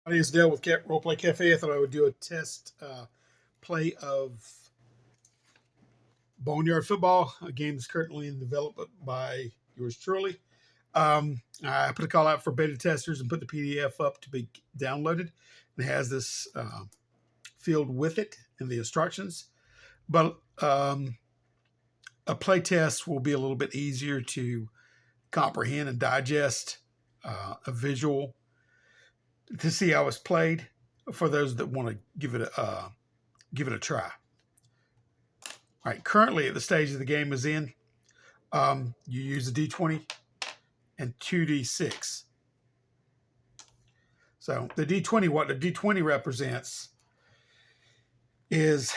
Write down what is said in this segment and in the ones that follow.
My name is Dale with Roleplay Cafe. I thought I would do a test play of Boneyard Football, a game that's currently in development by yours truly. I put a call out for beta testers and put the PDF up to be downloaded. It has this field with it and the instructions, but a play test will be a little bit easier to comprehend and digest a visual to see how it's played for those that want to give it a try. All right, currently at the stage of the game is in, you use a D20 and 2D6. So the D20, what the D20 represents is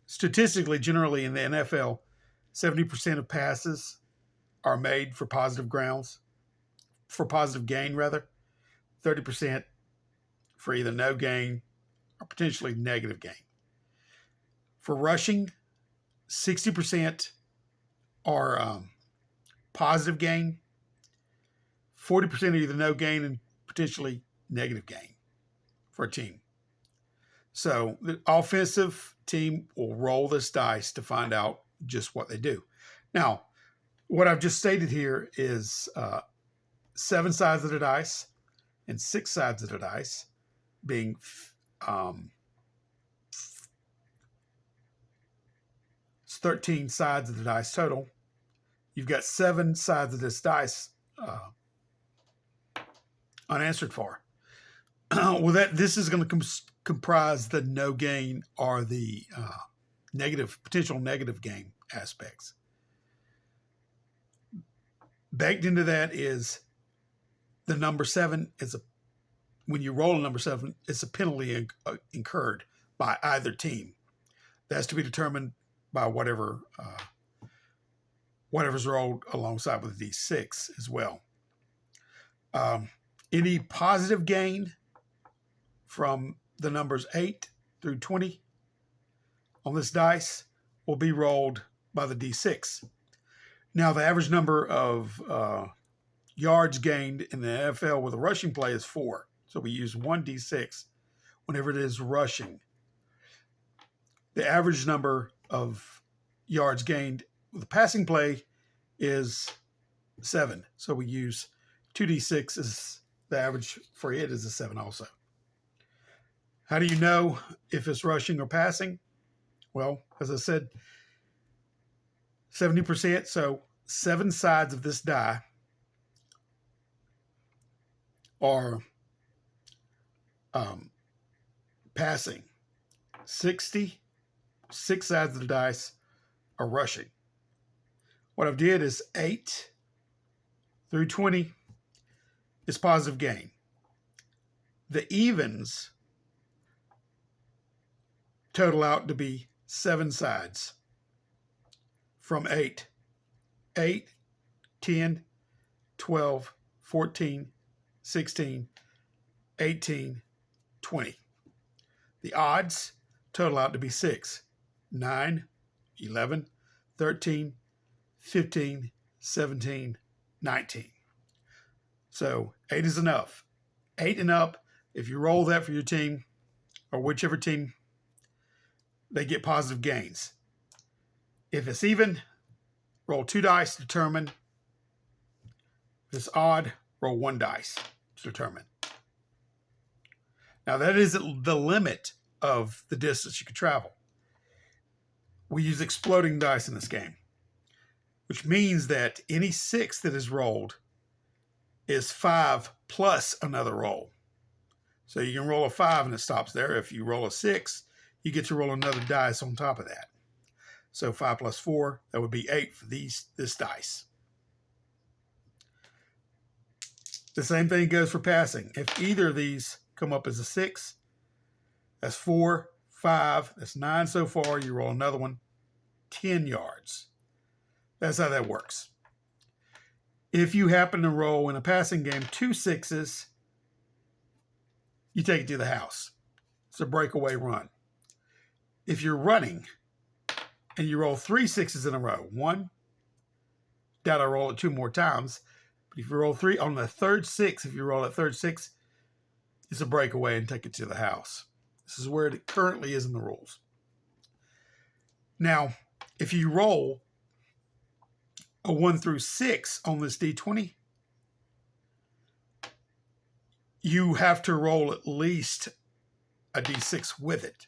statistically, generally in the NFL, 70% of passes are made for positive grounds, for positive gain rather, 30% for either no gain or potentially negative gain. For rushing, 60% are positive gain, 40% are either no gain and potentially negative gain for a team. So the offensive team will roll this dice to find out just what they do. Now, what I've just stated here is 7 sides of the dice and 6 sides of the dice, being 13 sides of the dice total. You've got 7 sides of this dice unanswered for. Well, this is going to comprise the no gain or the potential negative gain aspects. Baked into that is the number 7 when you roll a number 7, it's a penalty incurred by either team. That's to be determined by whatever's rolled alongside with the D6 as well. Any positive gain from the numbers 8 through 20 on this dice will be rolled by the D6. Now, the average number of yards gained in the NFL with a rushing play is 4. So we use 1 D6 whenever it is rushing. The average number of yards gained with a passing play is 7. So we use 2D6 as the average for it is a 7 also. How do you know if it's rushing or passing? Well, as I said, 70%, so 7 sides of this die are passing. 6 sides of the dice are rushing. What I've did is 8 through 20 is positive gain. The evens total out to be 7 sides from 8. 8, 10, 12, 14, 16, 18, 20. The odds total out to be 6. 9, 11, 13, 15, 17, 19. So 8 is enough. 8 and up, if you roll that for your team or whichever team, they get positive gains. If it's even, roll 2 dice to determine. If it's odd, roll 1 dice to determine. Now, that is the limit of the distance you can travel. We use exploding dice in this game, which means that any 6 that is rolled is 5 plus another roll. So you can roll a 5 and it stops there. If you roll a 6, you get to roll another dice on top of that. So 5 plus 4, that would be 8 for this dice. The same thing goes for passing. If either of these come up as a 6, that's 4, 5, that's 9 so far. You roll another one, 10 yards. That's how that works. If you happen to roll in a passing game 2 6s, you take it to the house. It's a breakaway run. If you're running and you roll 3 6s in a row, 1, doubt I roll it 2 more times, but if you roll 3 on the third 6, if you roll that third 6, is a breakaway and take it to the house. This is where it currently is in the rules. Now, if you roll a 1 through 6 on this D20, you have to roll at least a D6 with it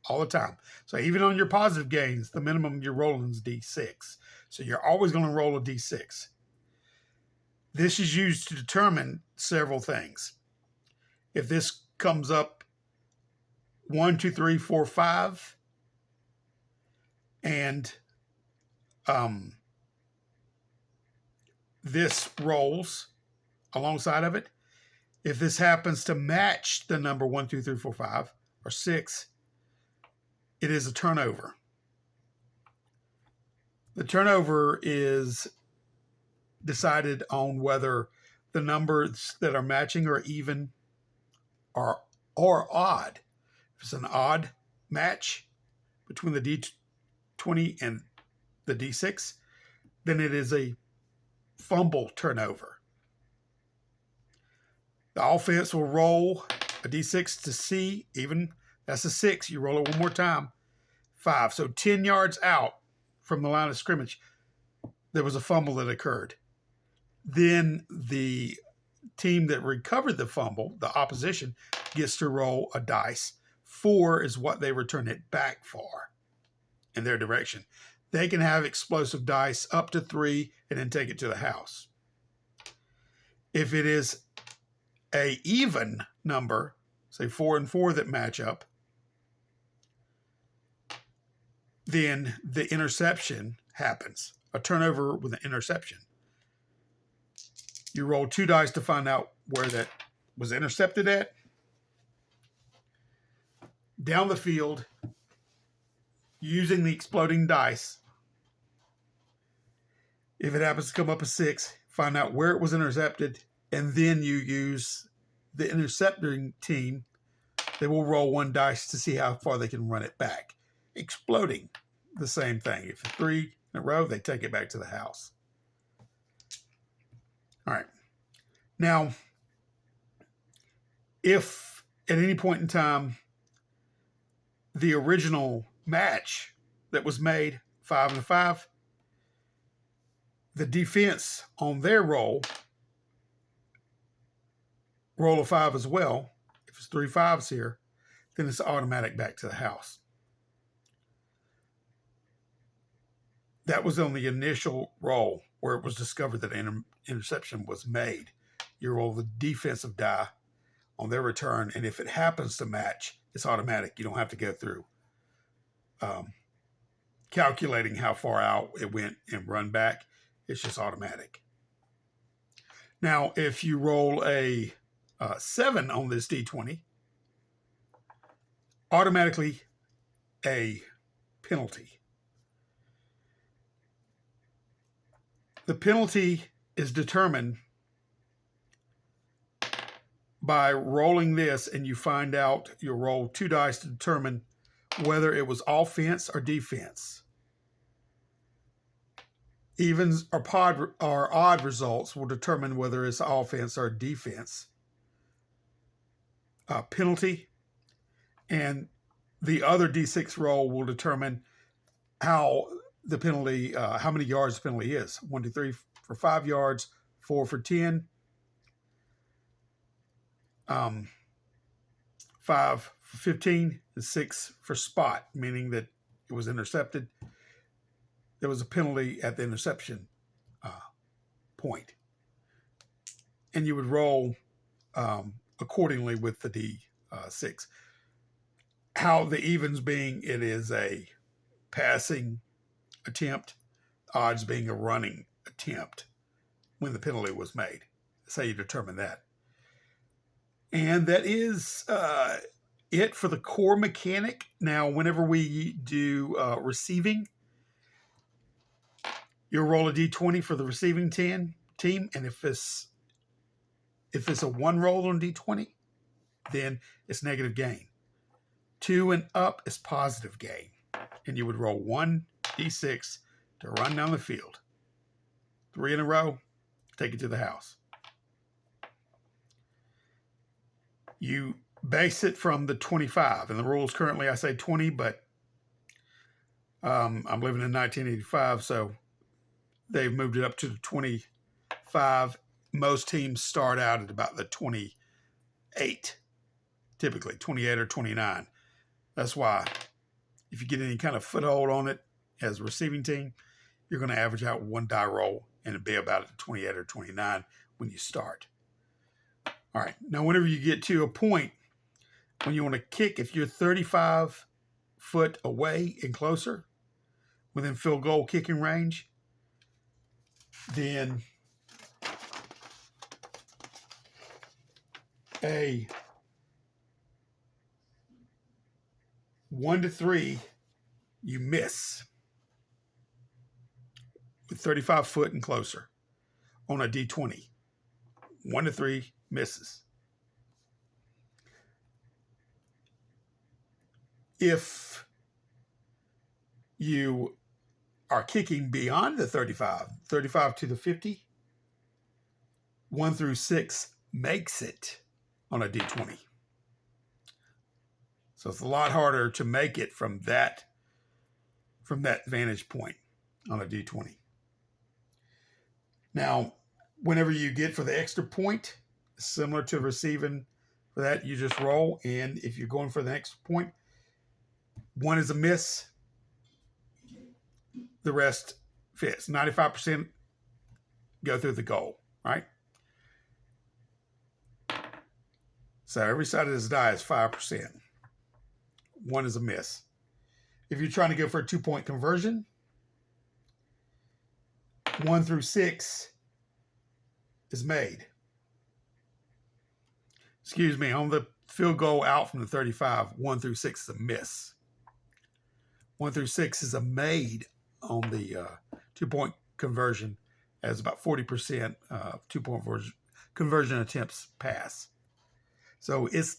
all the time. So even on your positive gains, the minimum you're rolling is D6. So you're always going to roll a D6. This is used to determine several things. If this comes up 1, 2, 3, 4, 5, and this rolls alongside of it, if this happens to match the number 1, 2, 3, 4, 5, or 6, it is a turnover. The turnover is decided on whether the numbers that are matching are even or odd. If it's an odd match between the D20 and the D6, then it is a fumble turnover. The offense will roll a D6 to see, even that's a 6. You roll it one more time, 5. So 10 yards out from the line of scrimmage, there was a fumble that occurred. Then the team that recovered the fumble, the opposition, gets to roll a dice. 4 is what they return it back for in their direction. They can have explosive dice up to 3 and then take it to the house. If it is a even number, say 4 and 4 that match up, then the interception happens. A turnover with an interception. You roll 2 dice to find out where that was intercepted at. Down the field, using the exploding dice. If it happens to come up a 6, find out where it was intercepted, and then you use the intercepting team. They will roll 1 dice to see how far they can run it back. Exploding, the same thing. If it's 3 in a row, they take it back to the house. All right. Now, if at any point in time the original match that was made, 5 and a 5, the defense on their roll a 5 as well. If it's 3 5s here, then it's automatic back to the house. That was on the initial roll where it was discovered that an interception was made. You roll the defensive die on their return, and if it happens to match, it's automatic. You don't have to go through calculating how far out it went and run back. It's just automatic. Now, if you roll a 7 on this D20, automatically a penalty. The penalty is determined by rolling this, and you find out, you'll roll 2 dice to determine whether it was offense or defense. Evens or odd results will determine whether it's offense or defense. Penalty, and the other D6 roll will determine how the penalty, how many yards the penalty is. 1, 2, 3 for 5 yards, 4 for 10, 5 for 15, and 6 for spot, meaning that it was intercepted. There was a penalty at the interception point. And you would roll accordingly with the D6. How the evens being, it is a passing attempt, odds being a running attempt when the penalty was made. That's how you determine that. And that is it for the core mechanic. Now, whenever we do receiving, you'll roll a D20 for the receiving team, and if it's a 1 roll on D20, then it's negative gain. 2 and up is positive gain. And you would roll 1 D6 to run down the field. 3 in a row, take it to the house. You base it from the 25. And the rules currently, I say 20, but I'm living in 1985, so they've moved it up to the 25. Most teams start out at about the 28, typically 28 or 29. That's why if you get any kind of foothold on it as a receiving team, you're going to average out one die roll and it'll be about at 28 or 29 when you start. All right. Now, whenever you get to a point when you want to kick, if you're 35 foot away and closer within field goal kicking range, then a 1 to 3 you miss with 35 foot and closer on a D20. 1 to 3 misses. If you are kicking beyond the 35 to the 50, 1 through 6 makes it on a D20. So it's a lot harder to make it from that vantage point on a D20. Now, whenever you get for the extra point, similar to receiving for that, you just roll. And if you're going for the extra point, 1 is a miss. The rest fits. 95% go through the goal, right? So every side of this die is 5%. 1 is a miss. If you're trying to go for a 2-point conversion, 1 through 6 is made. Excuse me, on the field goal out from the 35, 1 through 6 is a miss. 1 through 6 is a made on the 2-point conversion, as about 40% 2-point conversion attempts pass. So it's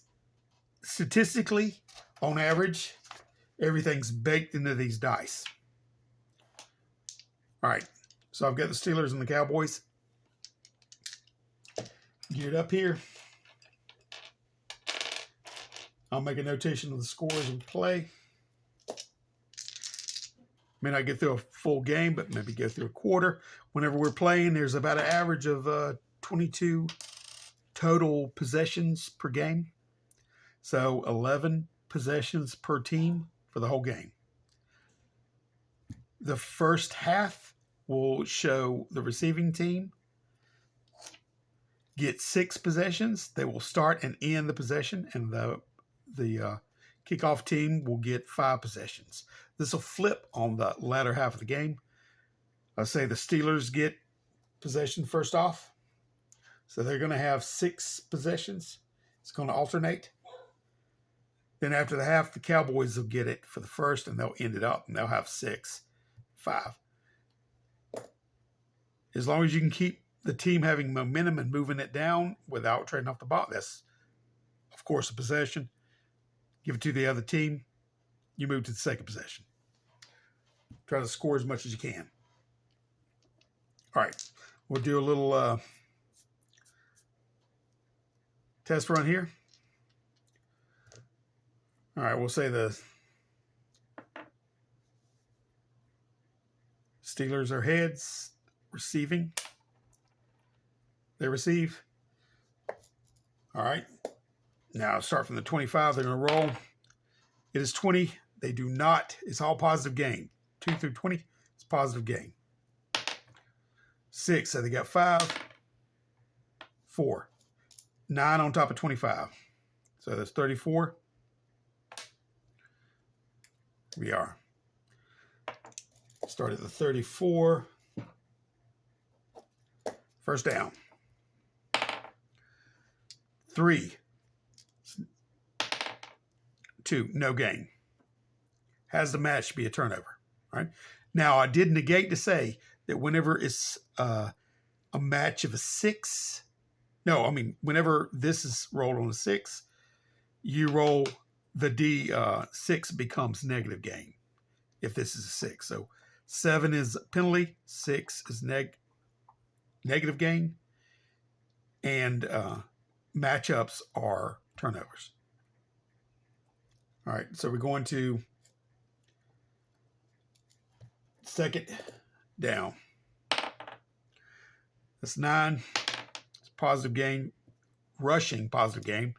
statistically, on average, everything's baked into these dice. All right, so I've got the Steelers and the Cowboys geared up here. I'll make a notation of the scores and play. May not get through a full game, but maybe go through a quarter. Whenever we're playing, there's about an average of 22 total possessions per game. So 11 possessions per team for the whole game. The first half will show the receiving team get 6 possessions. They will start and end the possession, and the kickoff team will get 5 possessions. This will flip on the latter half of the game. I'll say the Steelers get possession first off. So they're going to have 6 possessions. It's going to alternate. Then after the half, the Cowboys will get it for the first, and they'll end it up, and they'll have 6, 5. As long as you can keep the team having momentum and moving it down without trading off the ball, that's, of course, a possession. Give it to the other team. You move to the second possession. Try to score as much as you can. All right. We'll do a little test run here. All right. We'll say the Steelers are heads, receiving. They receive. All right. Now start from the 25. They're going to roll. It is 20. They do not. It's all positive gain. 2 through 20. It's positive gain. 6. So they got 5. 4. 9 on top of 25. So that's 34. We are. Start at the 34. First down. 3. 2, no gain. Has the match be a turnover, right? Now, I did negate to say that whenever it's a match of a 6, whenever this is rolled on a 6, you roll the D6 becomes negative gain if this is a 6. So 7 is penalty, 6 is negative gain, and matchups are turnovers. All right, so we're going to second down. That's 9. It's positive gain, rushing positive gain.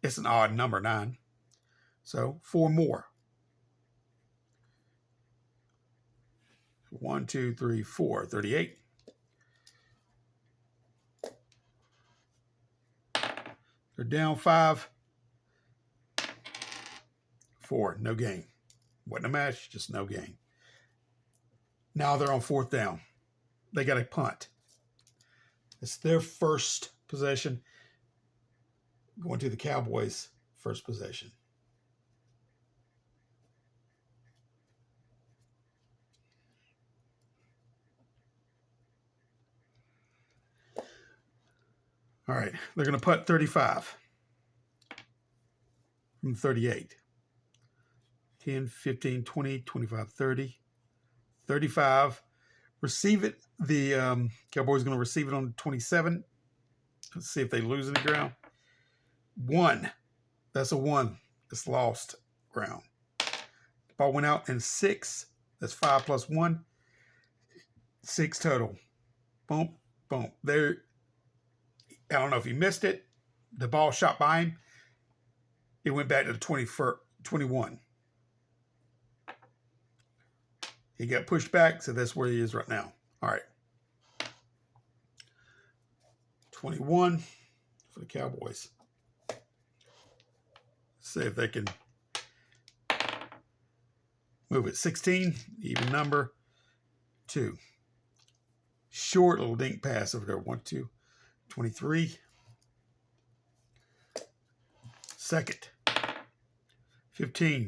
It's an odd number, 9. So 4 more. 1, 2, 3, 4, 38. They're down 5. 4, no gain. Wasn't a match, just no gain. Now they're on 4th down. They got a punt. It's their first possession. Going to the Cowboys' first possession. All right, they're going to punt 35 from 38. 10, 15, 20, 25, 30, 35. Receive it. The Cowboys going to receive it on 27. Let's see if they lose any ground. 1. That's a 1. It's lost ground. Ball went out in 6. That's 5 plus 1. 6 total. Boom, boom. There. I don't know if he missed it. The ball shot by him. It went back to the 21. He got pushed back, so that's where he is right now. All right. 21 for the Cowboys. Let's see if they can move it. 16, even number. 2. Short little dink pass over there. 1, 2. 23. Second. 15.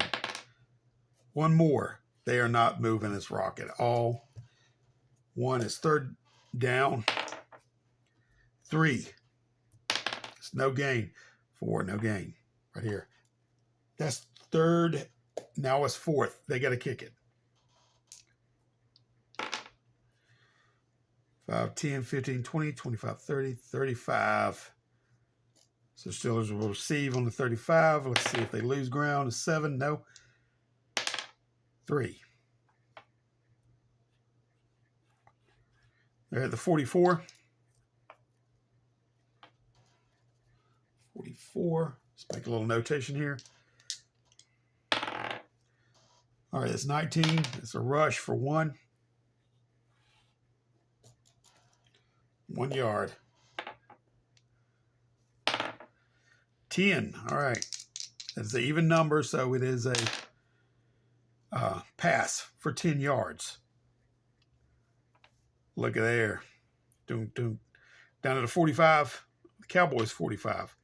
1 more. They are not moving this rock at all. 1 is 3rd down. 3. It's no gain. 4, no gain. Right here. That's 3rd. Now it's 4th. They got to kick it. 5, 10, 15, 20, 25, 30, 35. So Steelers will receive on the 35. Let's see if they lose ground. 7, no. 3. They're at the 44. 44. Let's make a little notation here. All right, it's 19. It's a rush for 1. 1 yard. 10. All right. That's an even number, so it is a pass for 10 yards. Look at there. Doom, doom. Down to the 45. The Cowboys 45.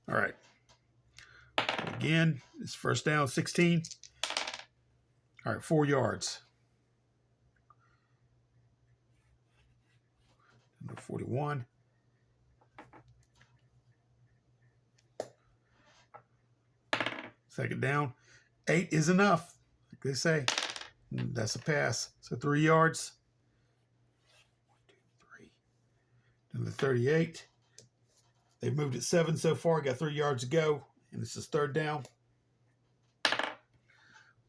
All right. Again, it's first down, 16. All right, 4 yards. Number 41. Second down. 8 is enough, like they say. That's a pass. So 3 yards. 1, 2, 3. Then the 38. They've moved it 7 so far. Got 3 yards to go. And this is 3rd down.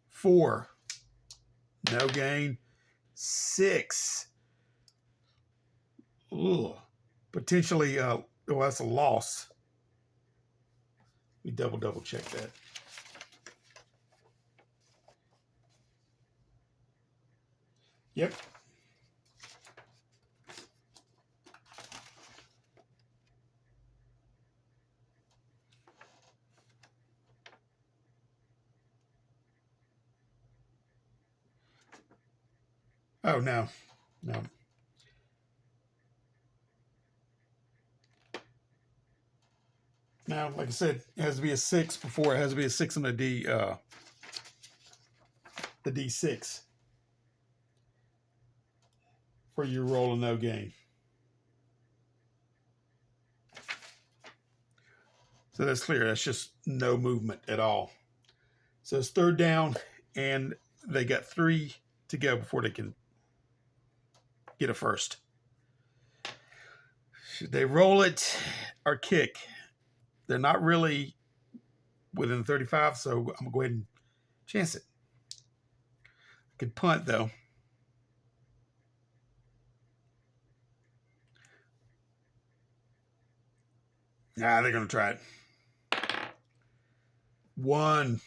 4. No gain. 6. Ugh. Potentially, that's a loss. We double check that. Yep. Oh, no. No. Now, like I said, it has to be a 6 before it has to be a 6 on the D6 for your roll of no gain. So that's clear. That's just no movement at all. So it's third down, and they got 3 to go before they can get a first. Should they roll it or kick? They're not really within 35, so I'm going to go ahead and chance it. I could punt, though. Nah, they're going to try it. 1.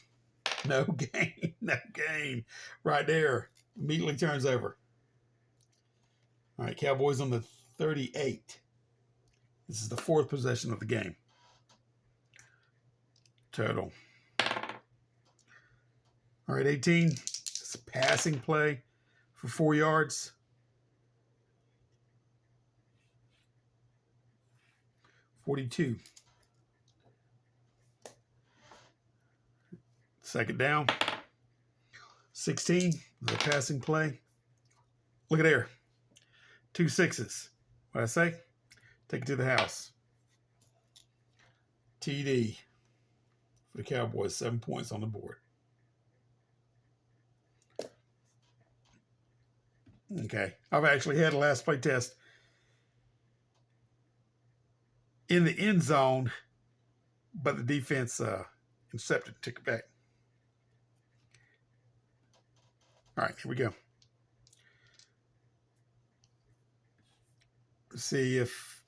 No gain. No gain. Right there. Immediately turns over. All right, Cowboys on the 38. This is the 4th possession of the game. Total. All right, 18. It's a passing play for 4 yards. 42. Second down. 16. The passing play. Look at there. 2 6s. What I say? Take it to the house. TD for the Cowboys. 7 points on the board. Okay. I've actually had a last play test in the end zone, but the defense intercepted, took it back. All right, here we go. Let's see if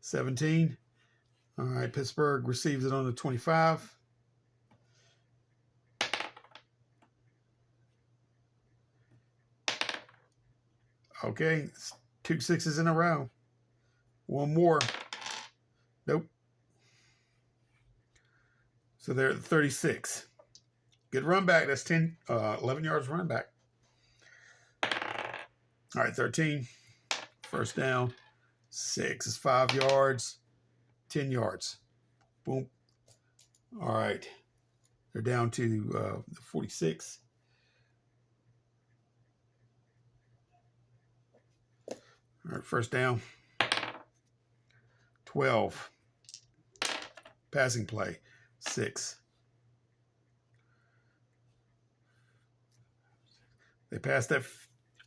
17. All right, Pittsburgh receives it on the 25. Okay, it's 2 6s in a row. One more. Nope. So they're at 36. Good run back. That's 11 yards run back. All right, 13. First down. 6 is 5 yards. 10 yards. Boom. All right. They're down to 46. All right, first down. 12. Passing play. 6. They passed that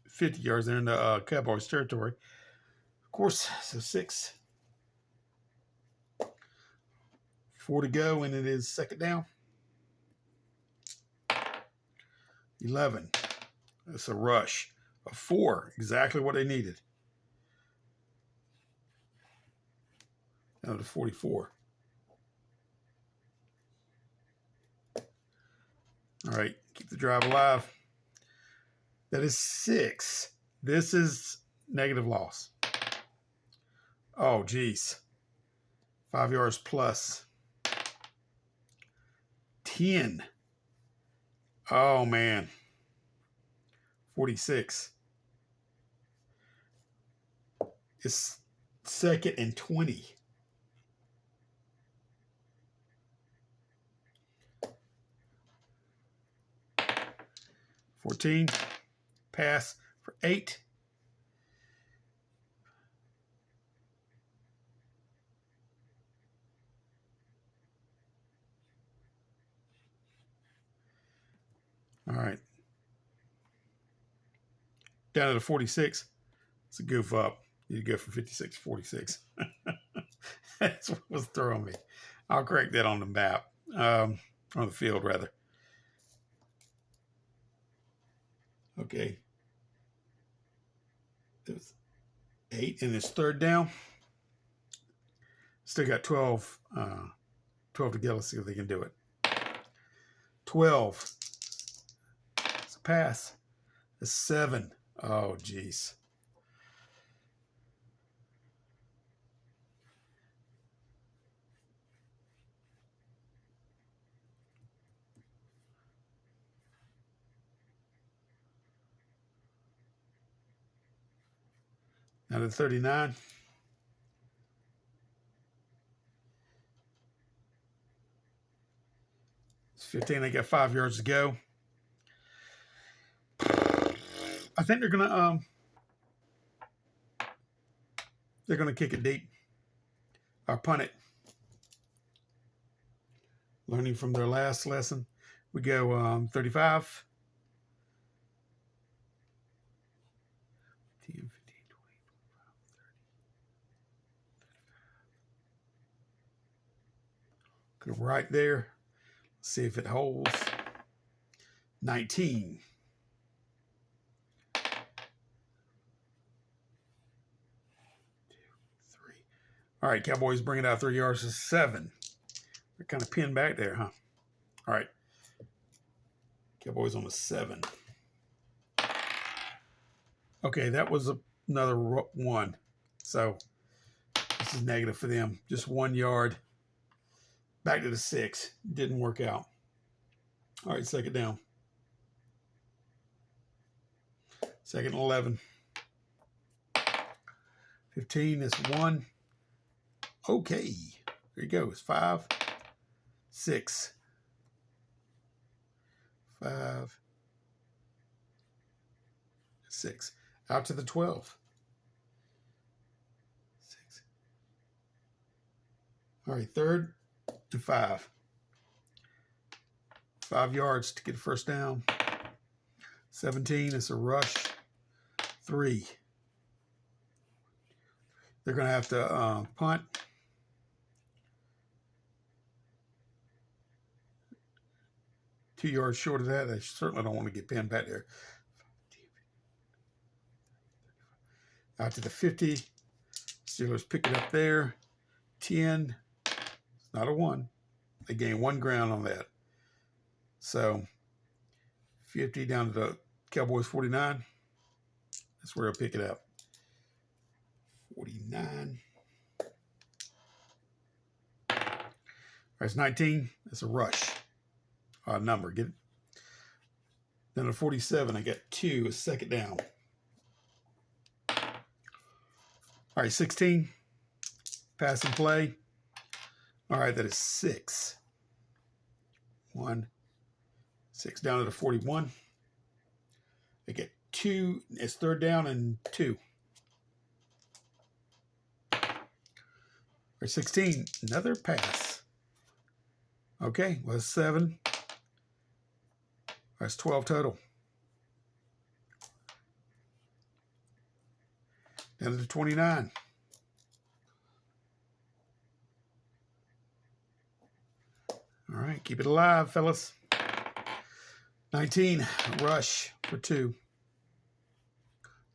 50 yards. They're in the Cowboys territory. Of course, so 6. 4 to go, and it is second down. 11. That's a rush of 4. Exactly what they needed. Down to 44. All right, keep the drive alive. That is 6. This is negative loss. Oh, geez. 5 yards plus. 10. Oh, man. 46. It's second and 20. $14. Pass for 8. All right. Down to the 46. It's a goof up. You go from 56 to 46. That's what was throwing me. I'll correct that on the map. On the field, rather. Okay. It was 8, and it's third down. Still got 12 to go. Let's see if they can do it. 12. It's a pass. It's 7. Oh, geez. Now to 39. It's 15. They got 5 yards to go. I think they're gonna kick it deep or punt it. Learning from their last lesson. We go 35. 10, 15, 20, 25, 30. Go right there. See if it holds. 19. 2, 3. All right, Cowboys bring it out 3 yards to 7. They're kind of pinned back there, huh? All right. Cowboys on a 7. Okay, that was another 1. So this is negative for them. Just 1 yard. Back to the 6. Didn't work out. All right, second down. Second and 11. 15 is 1. Okay. There you go. It's 5, 6. 5, 6. Out to the 12. 6. All right, third and 5. 5 yards to get a first down. 17 is a rush. 3. They're going to have to punt. Two yards short of that. They certainly don't want to get pinned back there. Out to the 50. Steelers pick it up there. 10. It's not a 1. They gain 1 ground on that. So 50 down to the Cowboys 49. That's where I'll pick it up. 49. All right, it's 19. That's a rush. Odd number. Get it. Then at 47, I got 2. A second down. All right, 16. Pass and play. All right, that is 6. 1. 6 down to the 41. They get 2. It's third down and 2. Or 16. Another pass. Okay, well, 7. That's 12 total. Down to the 29. All right, keep it alive, fellas. 19, rush for 2.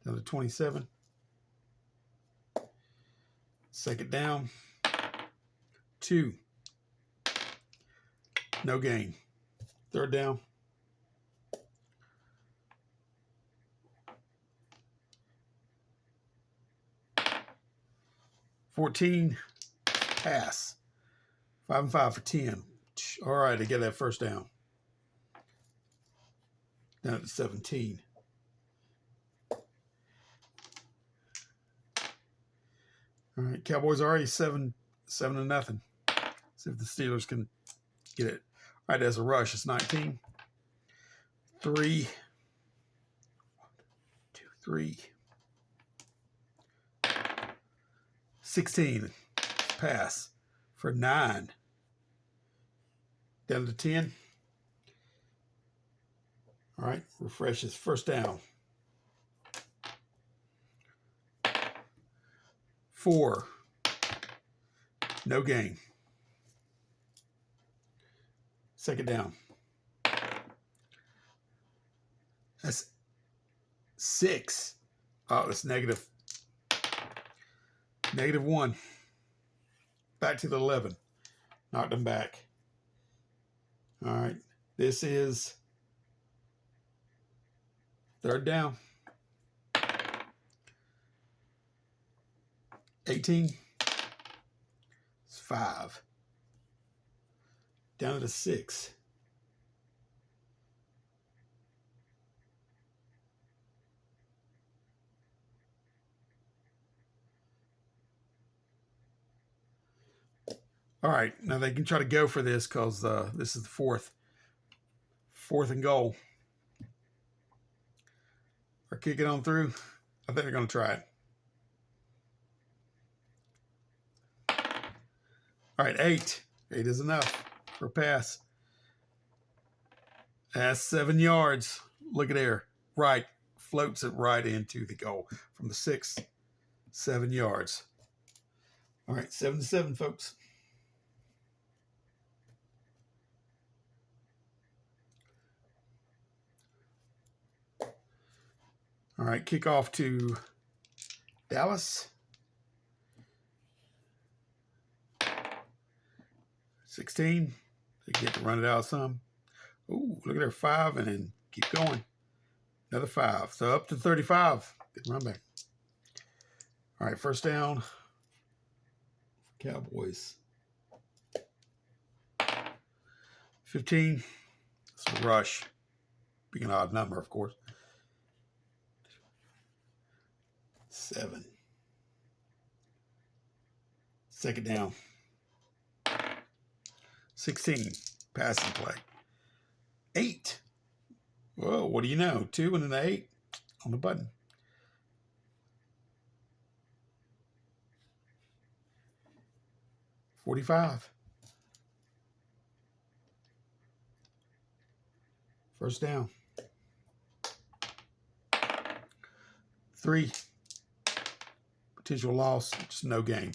Down to 27. Second down. 2. No gain. Third down. 14. Pass. 5 and 5 for 10. All right, they get that first down. Down to 17. All right, Cowboys already 7-0. See if the Steelers can get it. All right, as a rush, it's 19. 3. 1, 2, 3. 16. Pass for 9. Down to 10. All right, refreshes. First down. 4. No gain. Second down. That's 6. Oh, it's negative. -1. Back to the 11. Knocked them back. All right. This is third down. 18. It's 5. Down to the 6. All right, now they can try to go for this because this is the 4th and goal. Or kick it on through. I think they're going to try it. All right, 8. 8 is enough. for a pass. That's 7 yards. Look at there. Right. Floats it right into the goal from the 6. 7 yards. All right, 7-7, folks. All right, kickoff to Dallas. 16. They get to run it out some. Ooh, look at their 5 and then keep going. Another 5. So up to 35. Good run back. All right, first down. Cowboys. 15. It's a rush. Being an odd number, of course. 7. Second down. 16. Passing play. 8. Whoa, what do you know? 2 and an 8 on the button. 45. First down. 3. Potential loss, just no gain.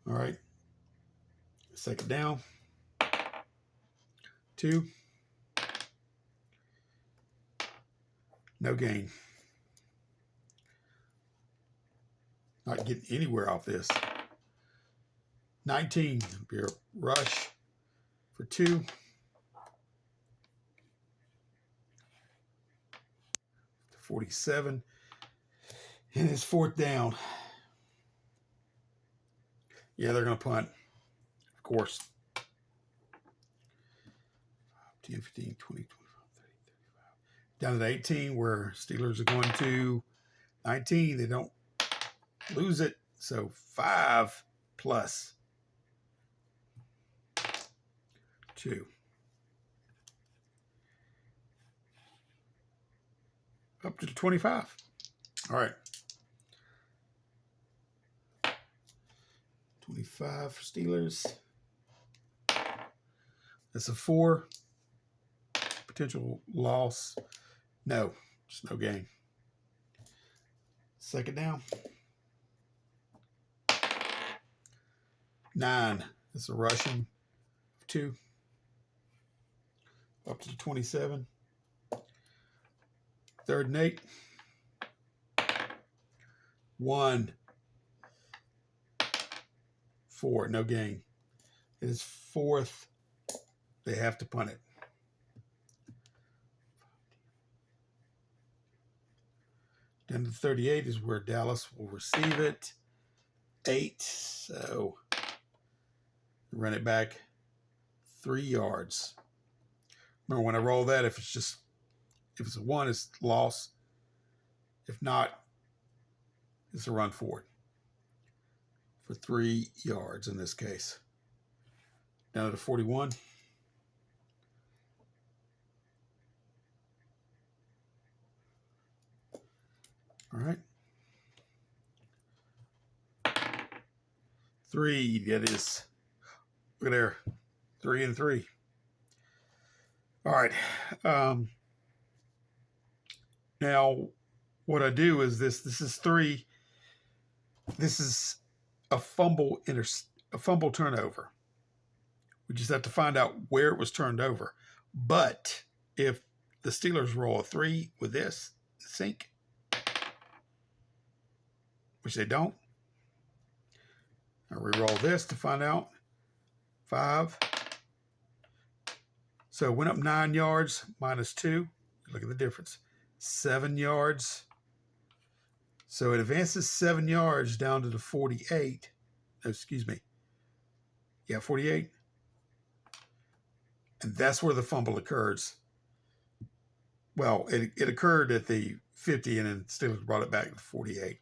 All right. Second down. 2. No gain. Not getting anywhere off this. 19. Be a rush for 2. 47. And it's fourth down. Yeah, they're going to punt. Of course. 10, 15, 20, 25, 30, 35. Down to 18 where Steelers are going to 19. They don't lose it. So 5 plus 2. Up to the 25. All right. 25 for Steelers. That's a 4. Potential loss. No, just no gain. Second down. 9. That's a rushing 2. Up to the 27. Third and 8. 1. 4. No gain. It is fourth. They have to punt it. Down to 38 is where Dallas will receive it. 8. So run it back 3 yards. Remember when I roll that, if it's a 1, it's loss. If not, it's a run forward for 3 yards in this case. Down to 41. All right. 3, that is, look at there, 3 and 3. All right. Now, what I do is this is 3. This is a fumble turnover. We just have to find out where it was turned over. But if the Steelers roll a 3 with this, sink, which they don't. I re-roll this to find out. 5. So it went up 9 yards minus 2. Look at the difference. 7 yards. So it advances 7 yards down to the 48. No, excuse me. Yeah, 48. And that's where the fumble occurs. Well, it occurred at the 50 and then Steelers brought it back to 48.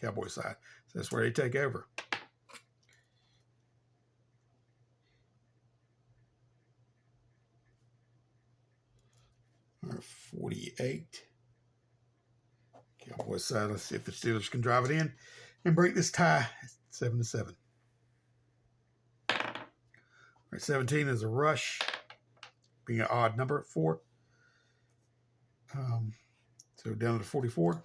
Cowboy side. So that's where they take over. All right, 48. Cowboy side. Let's see if the Steelers can drive it in. and break this tie 7-7. All right, 17 is a rush, being an odd number, 4. So down to 44.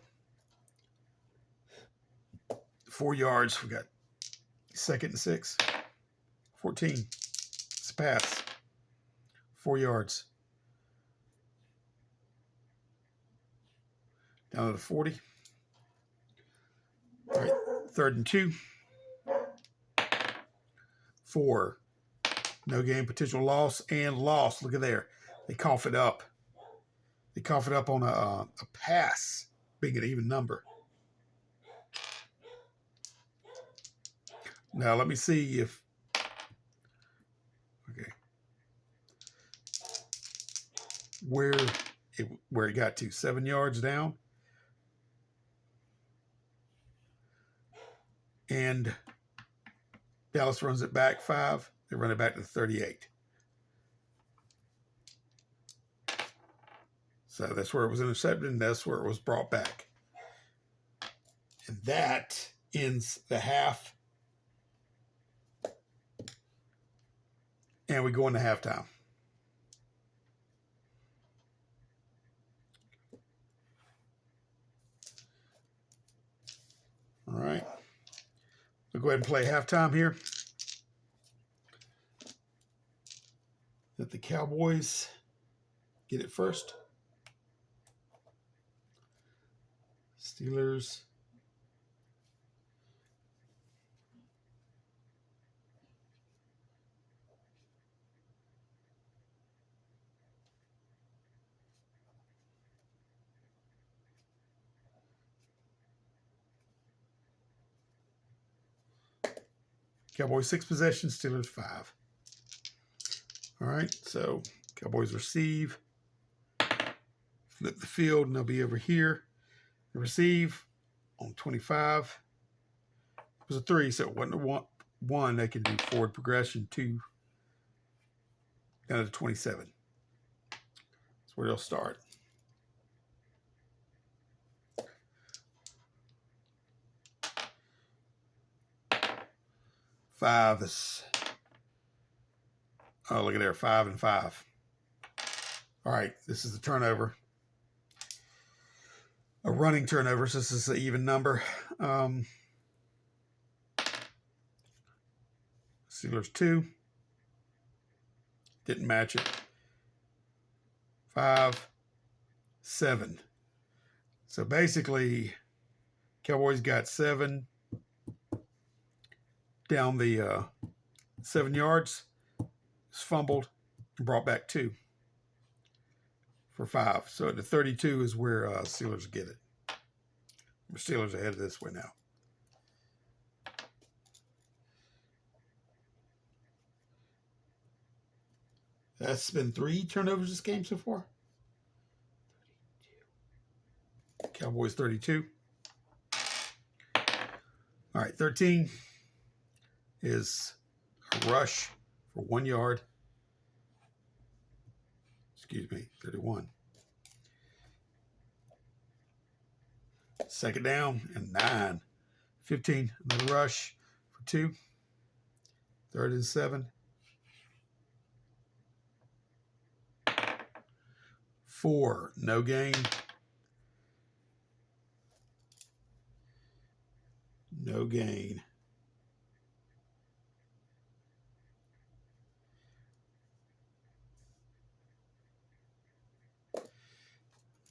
4 yards. We got 2nd and 6. 14. It's a pass. 4 yards. Down to the 40. All right, 3rd and 2. 4. No gain, potential loss, and loss. Look at there. They cough it up. They cough it up on a pass, being an even number. Now, let me see if... Okay. Where it got to. 7 yards down. And Dallas runs it back 5. They run it back to the 38. So that's where it was intercepted, and that's where it was brought back. And that ends the half. And we go into halftime. All right. We'll go ahead and play halftime here. Let the Cowboys get it first. Steelers. Cowboys 6 possessions, Steelers 5. All right, so Cowboys receive, flip the field, and they'll be over here. They receive on 25. It was a 3, so it wasn't a 1. They can do forward progression 2 down to 27. That's where they'll start. Five is, oh, look at there, 5 and 5. All right, this is the turnover. A running turnover, so this is an even number. Steelers 2. Didn't match it. 5, 7. So basically, Cowboys got 7 down the 7 yards. It's fumbled and brought back 2 for 5. So the 32 is where Steelers get it. The Steelers are headed this way now. That's been 3 turnovers this game so far. Cowboys 32. All right, 13 is a rush for 1 yard. Excuse me, 31. 2nd down and 9. 15, another rush for 2. 3rd and 7. 4, no gain. No gain.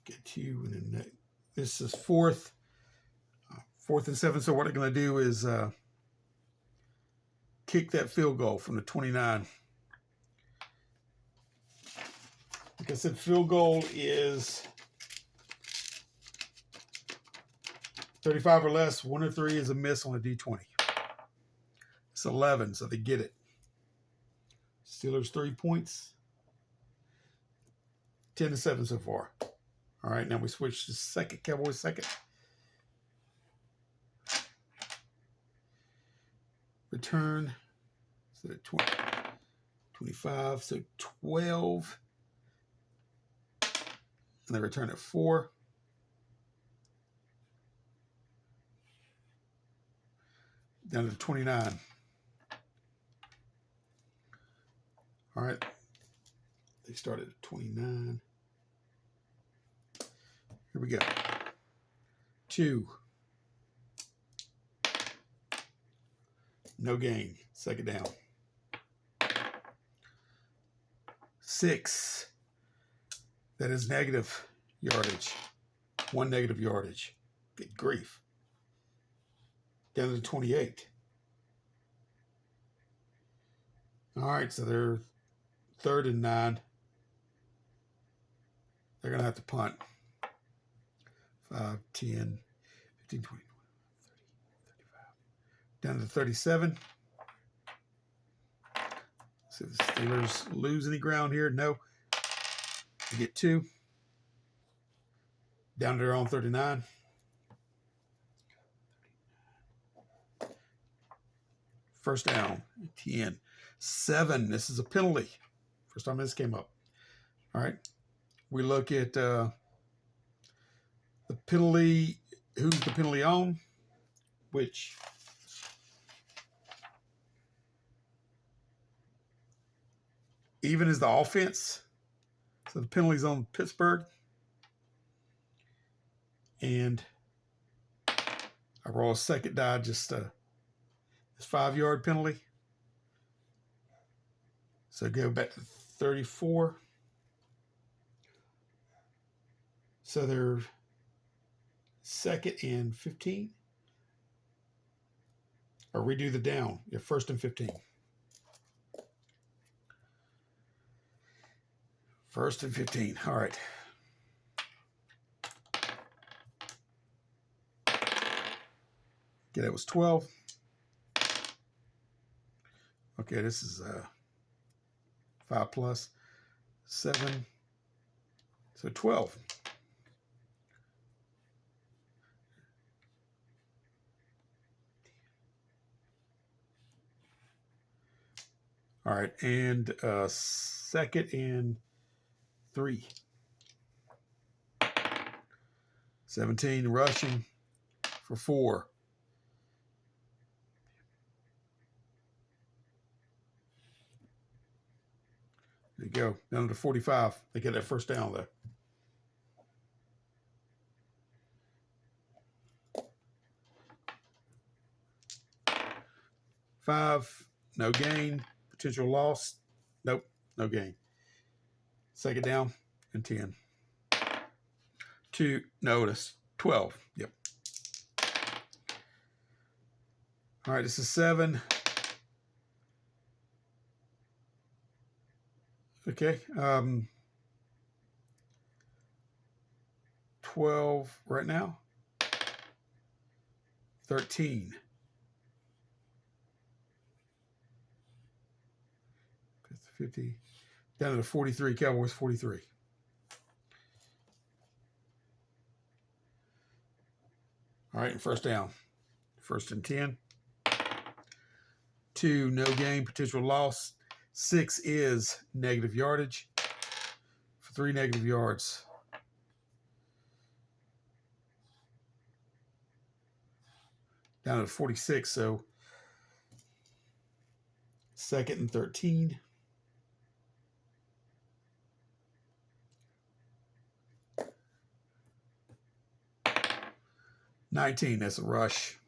Get you in the, this is 4th and 7. So what I'm going to do is kick that field goal from the 29. Like I said, field goal is 35 or less. 1 or 3 is a miss on a D20. It's 11, so they get it. Steelers 3 points. 10-7 so far. All right, now we switch to second. Cowboys second. Return. So 20, 25, so 12. And they return at 4. down to 29. All right. They started at 29. Here we go. 2. No gain. Second down. 6. That is negative yardage. 1 negative yardage. Good grief. Down to 28. All right, so they're 3rd and 9. They're going to have to punt. 5, 10, 15, 20, 30, 35. Down to 37. See if the Steelers lose any ground here. No. They get 2. Down to their own 39. First down. 10. 7. This is a penalty. First time this came up. All right. We look at the penalty. Who's the penalty on? Which? Even is the offense. So the penalty's on Pittsburgh. And I roll a second die, just this 5-yard penalty. So go back to 34. So they're 2nd and 15. Or redo the down. Yeah, 1st and 15. 1st and 15. All right. Okay, that was 12. Okay, this is 5 plus 7. So 12. All right, and 2nd and 3. 17 rushing for 4. There you go. Down to 45. They get that first down there. Five, no gain. Potential loss. Nope, no gain. Second down and 10. 2, notice. 12. Yep. All right, this is 7. Okay. 12 right now. 13. 50. Down to the 43. Cowboys 43. All right, and first down. 1st and 10. 2, no gain, potential loss. 6 is negative yardage. For 3 negative yards. Down to 46, so 2nd and 13. $19, that's a rush.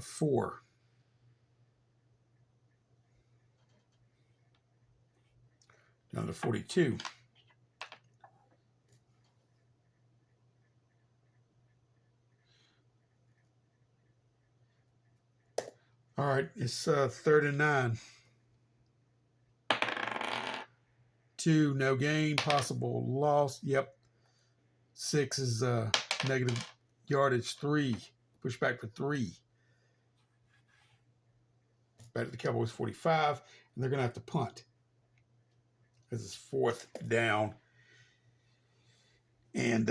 4. Down to 42. All right, it's 3rd and 9. 2, no gain, possible loss. Yep. 6 is negative yardage. 3, push back for 3. Back to the Cowboys 45, and they're going to have to punt. This is 4th down and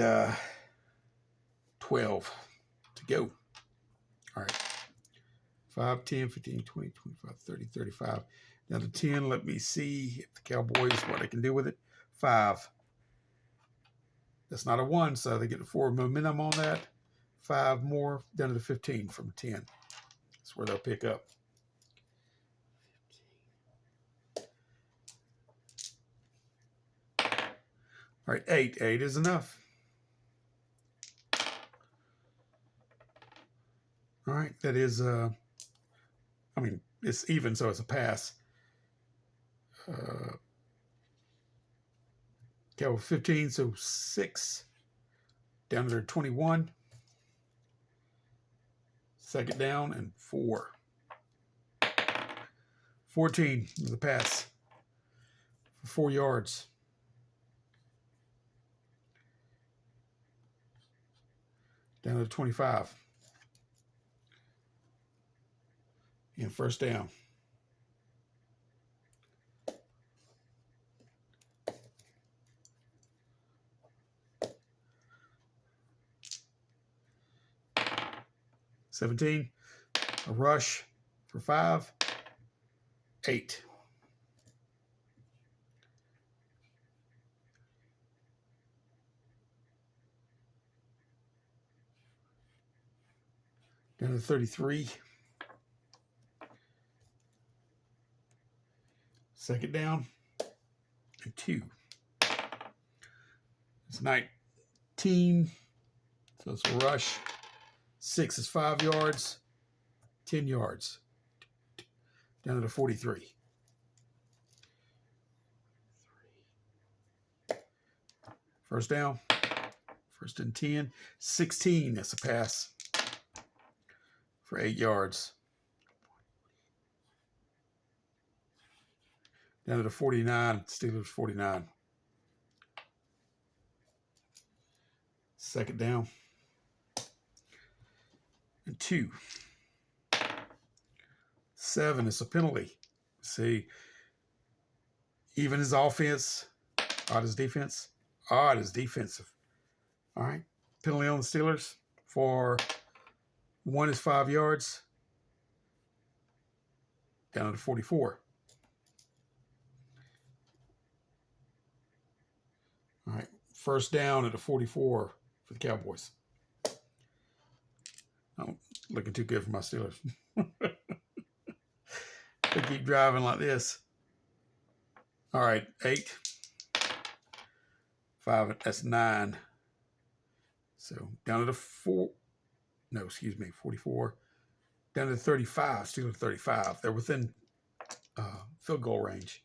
12 to go. All right. 5, 10, 15, 20, 25, 30, 35. Down to 10. Let me see if the Cowboys, what they can do with it. 5. That's not a 1, so they get a 4 momentum on that. 5 more, down to the 15 from 10. That's where they'll pick up. All right, 8. 8 is enough. All right, that is, I mean, it's even, so it's a pass. Okay, 15, so 6. Down to their 21. Second down and 4. 14 with the pass for 4 yards. Down to 25. And first down. $17. A rush for 5. 8. Down to 33. Second down and 2. It's 19. So it's a rush. 6 is 5 yards. 10 yards. Down to the 43. First down. First and 10. 16. That's a pass for 8 yards. Down to the 49. Steelers 49. Second down. And 2. 7 is a penalty. See, even his offense, odd his defense, odd his defensive. All right. Penalty on the Steelers for 1 is 5 yards. Down to 44. All right. First down at the 44 for the Cowboys. I'm looking too good for my Steelers. They keep driving like this. All right. 8. 5. That's 9. So down to the 4. No, excuse me. 44. Down to 35. Steelers 35. They're within field goal range,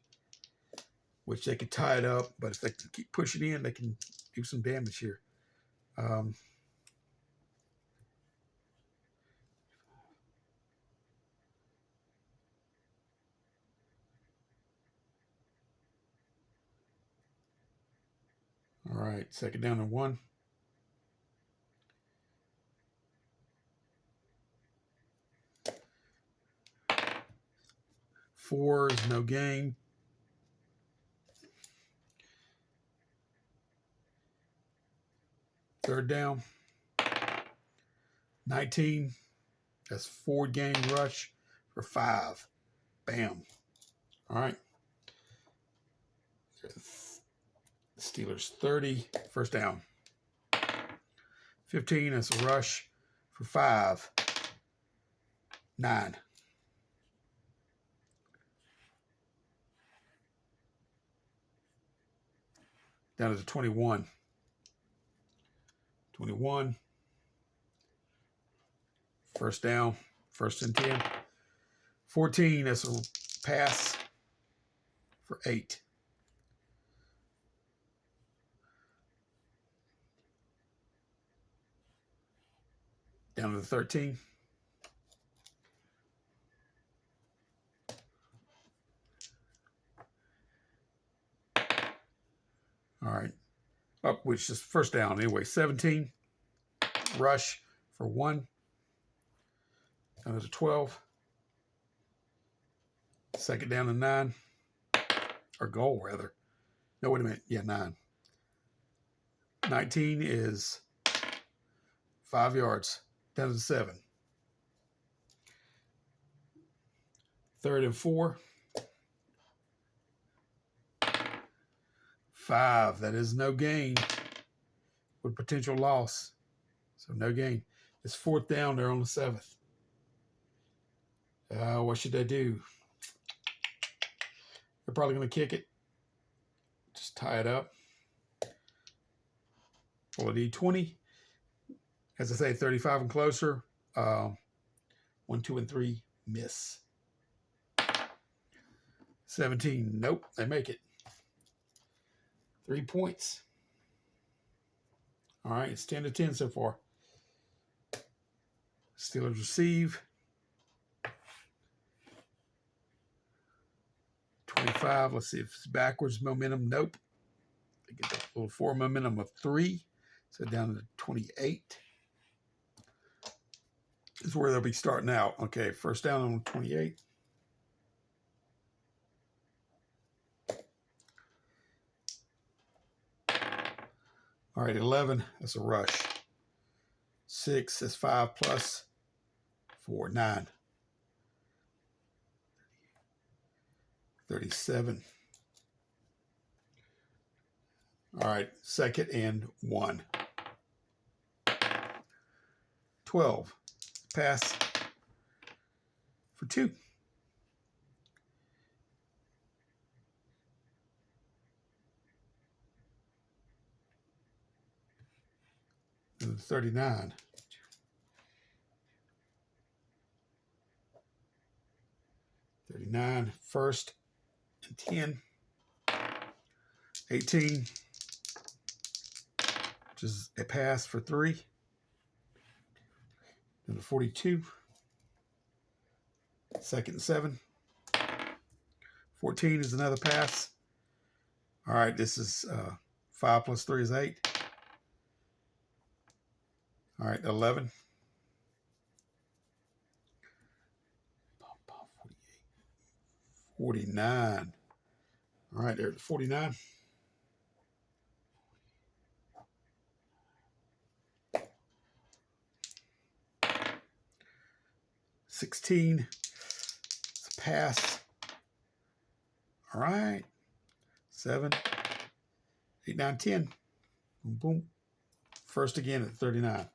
which they could tie it up. But if they can keep pushing in, they can do some damage here. All right, second down and 1. Four is no gain. Third down. 19. That's forward game rush for 5. Bam. All right. Steelers 30. First down. 15. That's a rush for 5. 9. Down to the 21. 21. First down. First and 10. 14. That's a pass for 8. Down to the 13. All right. Up, which is first down anyway. 17. Rush for 1. Down to the 12. Second down and 9. Or goal, rather. No, wait a minute. Yeah, 9. 19 is 5 yards. Down to the 7. Third and 4. 5. That is no gain with potential loss. So no gain. It's 4th down. They're on the 7th. What should they do? They're probably going to kick it. Just tie it up. Pull a D20. As I say, 35 and closer. 1, 2, and 3. Miss. 17. Nope. They make it. 3 points. All right. It's 10-10 so far. Steelers receive. 25. Let's see if it's backwards momentum. Nope. They get that little forward momentum of 3. So down to 28. This is where they'll be starting out. Okay, first down on 28. All right, 11. That's a rush. 6. That's 5 plus 4. 9. 37. All right, 2nd and 1. 12. Pass for 2. And 39. 39. 1st and 10. 18. Which is a pass for 3. Then the 42. 2nd and 7. 14 is another pass. All right, this is 5 plus 3 is 8. All right, 11. 49. All right, there's 49. 16. It's a pass. All right. 7, 8, 9, 10. Boom, boom. 1st again at 39.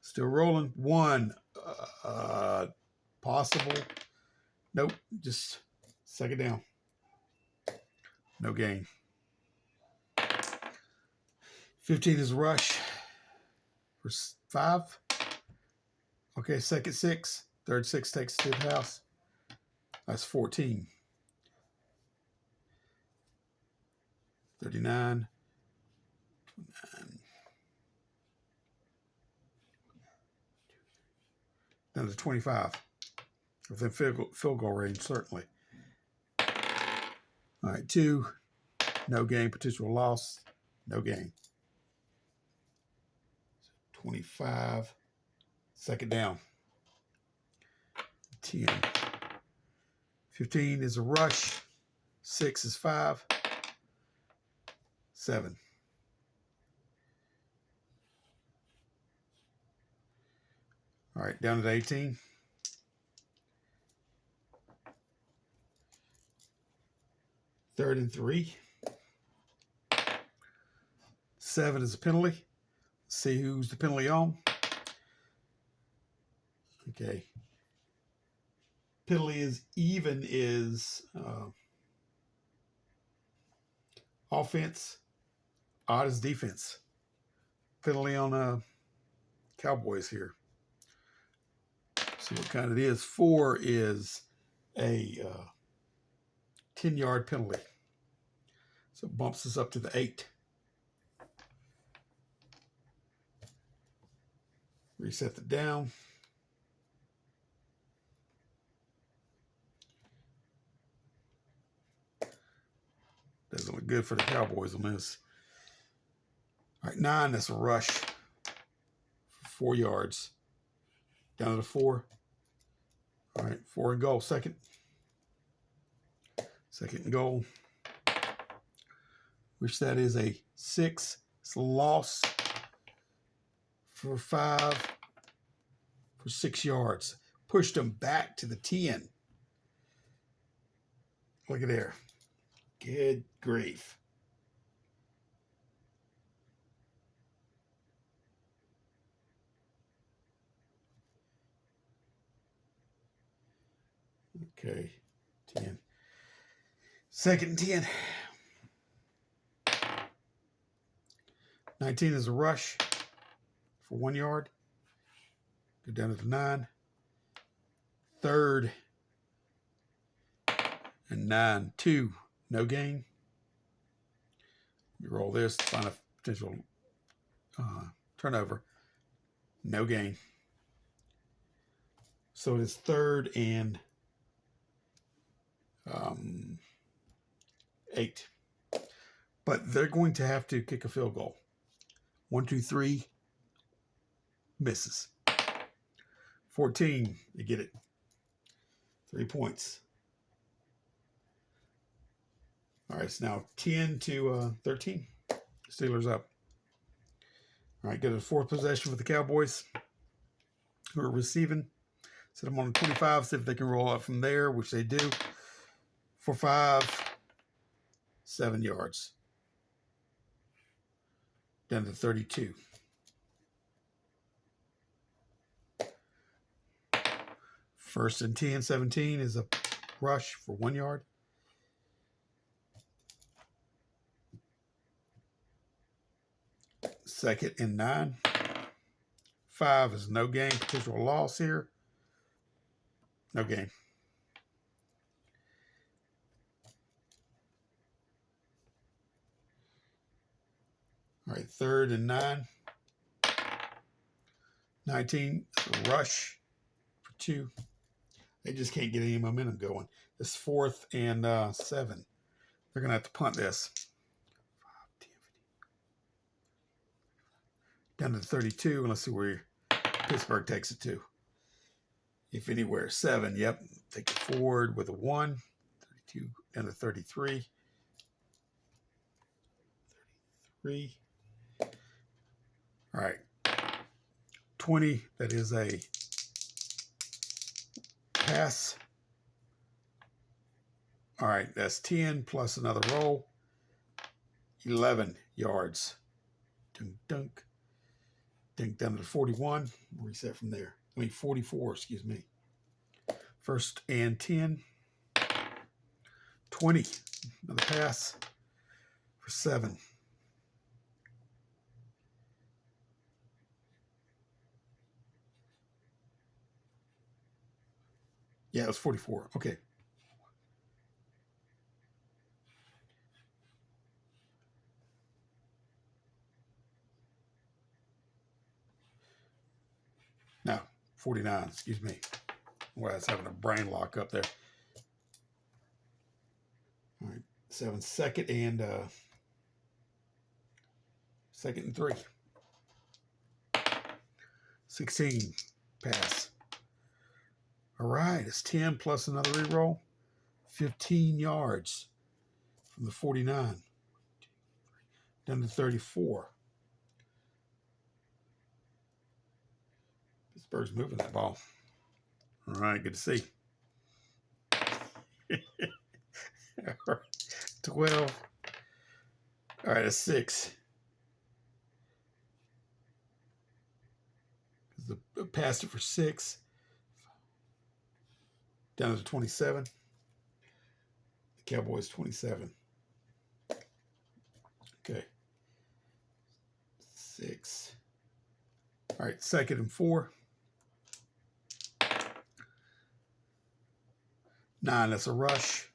Still rolling. 1. Possible. Nope. Just 2nd down. No gain. 15 is a rush for 5. Okay, 2nd 6. 3rd 6 takes it to the house. That's 14. 39. 29. Down to 25. Within field goal range, certainly. All right, 2. No gain. Potential loss. No gain. 25. 2nd down. 10. 15 is a rush. 6 is 5. 7. All right, down to 18. 3rd and 3. 7 is a penalty. Let's see who's the penalty on. Okay. Penalty is even is offense. Odd is defense. Penalty on Cowboys here. See what kind it is. 4 is a 10-yard penalty. So it bumps us up to the 8. Reset the down. Doesn't look good for the Cowboys on this. All right, 9, that's a rush for 4 yards. Down to the 4. All right, 4 and goal. 2nd. 2nd and goal. Which that is a 6. It's a loss for 5 for 6 yards. Pushed them back to the 10. Look at there. Good grief. Okay, 10. Second and 10. 19 is a rush for 1 yard. Go down to the 9. Third and 9. 2. No gain. You roll this to find a potential turnover. No gain. So it is third and 8. But they're going to have to kick a field goal. 1, 2, 3. Misses. 14. You get it. 3 points. All right, it's now 10 to 13. Steelers up. All right, go to the fourth possession for the Cowboys, who are receiving. Set them on the 25, see if they can roll up from there, which they do. For 5, 7 yards. Down to 32. First and 10, 17 is a rush for 1 yard. Second and 9. 5 is no gain. Potential loss here. No gain. All right, third and 9. 19 is a rush for 2. They just can't get any momentum going. It's fourth and 7. They're going to have to punt this. 5, 10, 15. Down to 32, and let's see where Pittsburgh takes it to. If anywhere, 7. Yep. Take it forward with a 1. 32, down to 33. 33. All right. 20, that is a pass. All right, that's 10 plus another roll. 11 yards. Dunk, dunk. Dunk down to 41. Reset from there. 44, excuse me. First and 10. 20. Another pass for 7. Yeah, it was 44. Okay. No, 49, excuse me. Well, I was having a brain lock up there. All right, 7. Second and 3. 16, pass. All right, it's 10 plus another reroll. 15 yards from the 49. Down to 34. Pittsburgh's moving that ball. All right, good to see. 12. All right, a 6. Passed it for 6. Down to 27. The Cowboys 27. Okay. 6. All right, second and 4. 9, that's a rush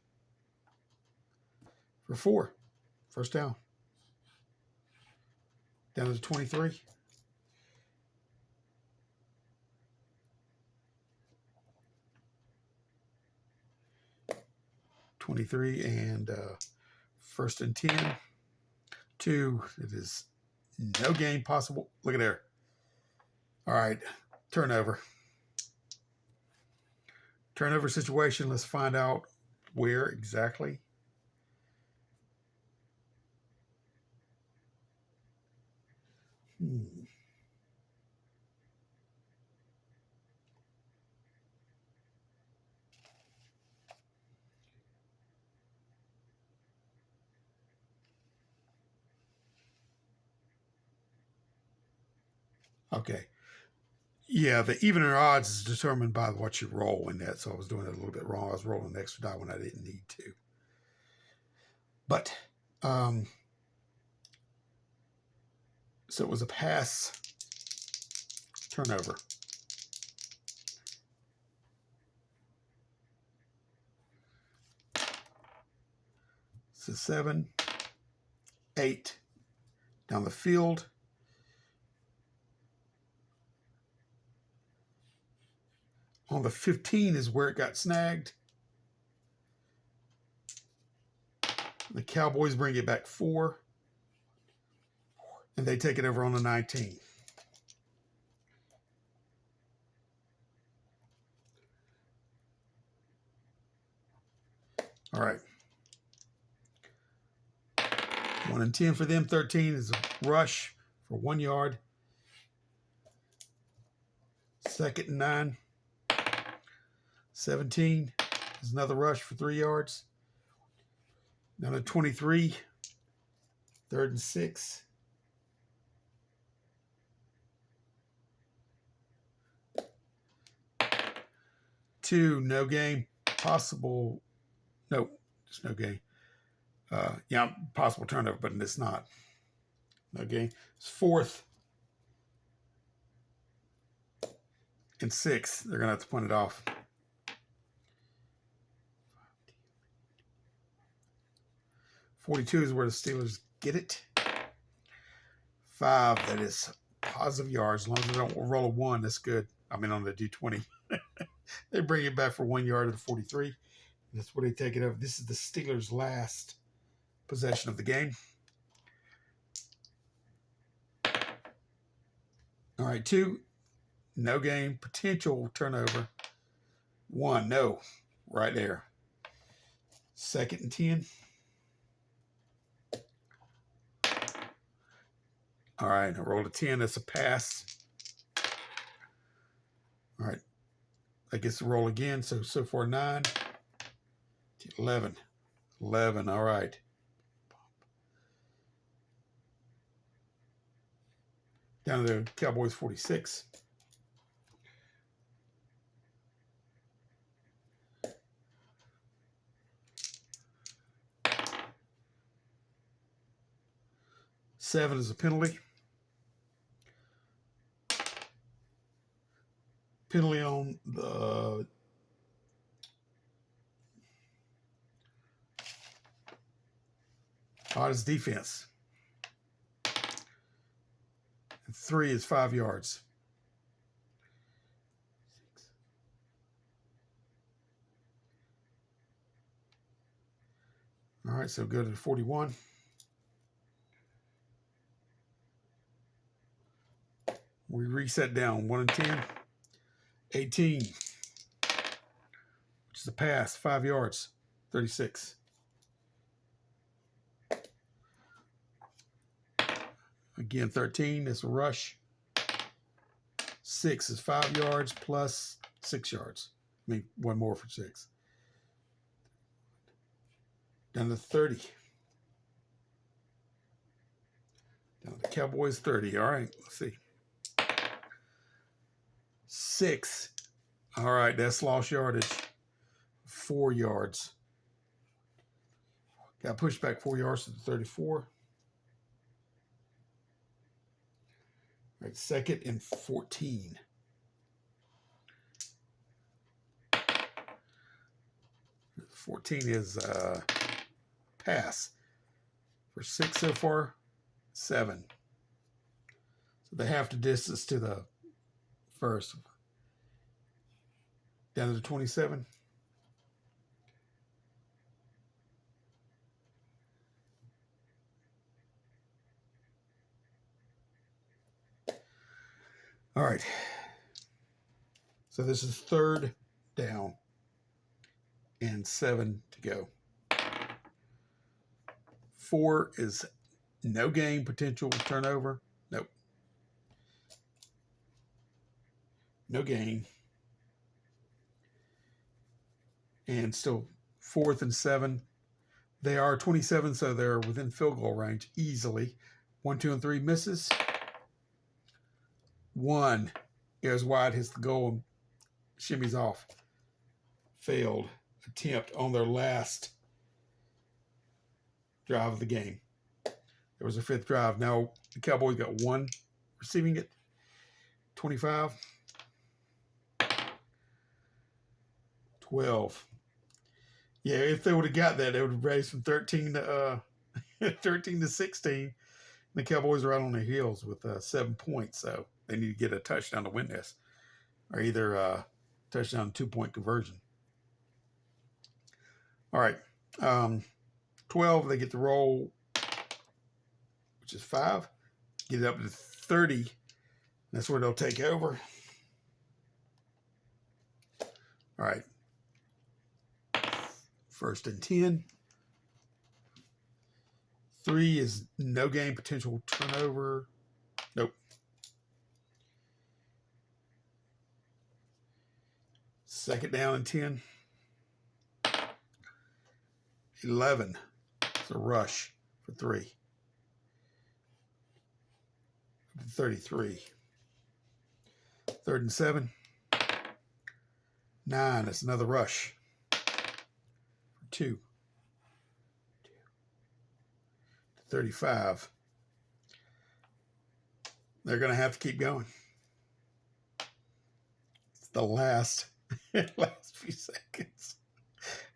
for 4. First down. Down to 23. 23 and first and 10. 2. It is no gain possible. Look at there. All right, turnover. Turnover situation. Let's find out where exactly. Okay. Yeah, the even or odds is determined by what you roll in that. So I was doing it a little bit wrong. I was rolling an extra die when I didn't need to. But so it was a pass turnover. So 7, 8 down the field. On the 15 is where it got snagged. The Cowboys bring it back 4. And they take it over on the 19. All right. 1 and 10 for them. 13 is a rush for 1 yard. 2nd and 9. 17 is another rush for 3 yards. Down to 23. 3rd and 6. Two, no gain. Possible. No, just no gain. Yeah, possible turnover, but it's not. No gain. It's 4th and 6. They're going to have to punt it off. .42 is where the Steelers get it. 5, that is positive yards. As long as they don't roll a 1, that's good. I mean, on the D20. They bring it back for 1 yard to the 43. That's where they take it over. This is the Steelers' last possession of the game. All right, 2, no gain. Potential turnover. 1, no. Right there. 2nd and 10. All right, I rolled a 10. That's a pass. All right, I guess to roll again. So far 9, 11, 11. All right. Down to the Cowboys 46. Seven is a penalty. Penalty on the hottest defense. And 3 is 5 yards. All right, so go to 41. We reset down 1 and 10. 18, which is a pass, 5 yards, 36. Again, 13 is a rush. 6 is 5 yards plus 6 yards. I mean, 1 more for 6. Down to 30. Down to the Cowboys 30. All right, let's see. 6. All right, that's lost yardage. 4 yards. Got pushed back 4 yards to the 34. All right, 2nd and 14. .14 is pass. For 6 so far, 7. So they have to distance to the first. Down to the 27. All right. So this is 3rd down and 7 to go. 4 is no gain, potential turnover. Nope. No gain. And still 4th and 7. They are 27, so they're within field goal range easily. 1, 2, and 3 misses. 1 Airs wide, hits the goal, and shimmies off. Failed attempt on their last drive of the game. There was a fifth drive. Now the Cowboys got one receiving it. 25. 12. Yeah, if they would have got that, they would have raised from 13 to 13 to 16. The Cowboys are out on their heels with 7 points, so they need to get a touchdown to win this, or either a touchdown 2-point conversion. All right, 12. They get the roll, which is 5. Get it up to 30. That's where they'll take over. All right. 1st and 10. 3 is no gain, potential turnover. Nope. 2nd down and 10. 11. It's a rush for 3. 33. 3rd and 7. 9. It's another rush for 2. 35. They're going to have to keep going. It's the last few seconds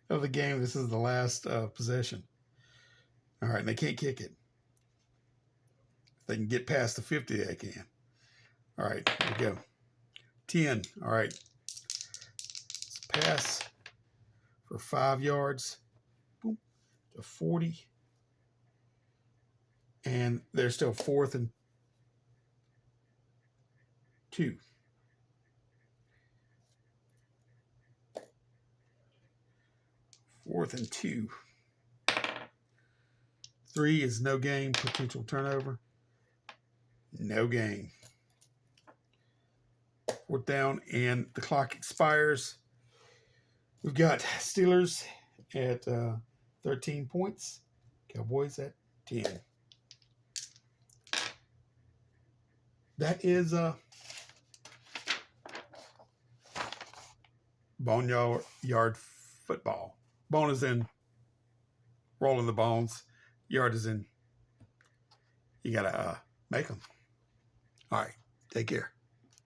of the game. This is the last possession. All right, and they can't kick it. If they can get past the 50, they can. All right, here we go. 10. All right. Let's pass for 5 yards. Boom, to 40. And they're still 4th and 2. 4th and 2. 3 is no gain, potential turnover. No gain. 4th down, and the clock expires. We've got Steelers at 13 points. Cowboys at 10. That is Boneyard Football. Bone is in rolling the bones. Yard is in you got to make them. All right. Take care.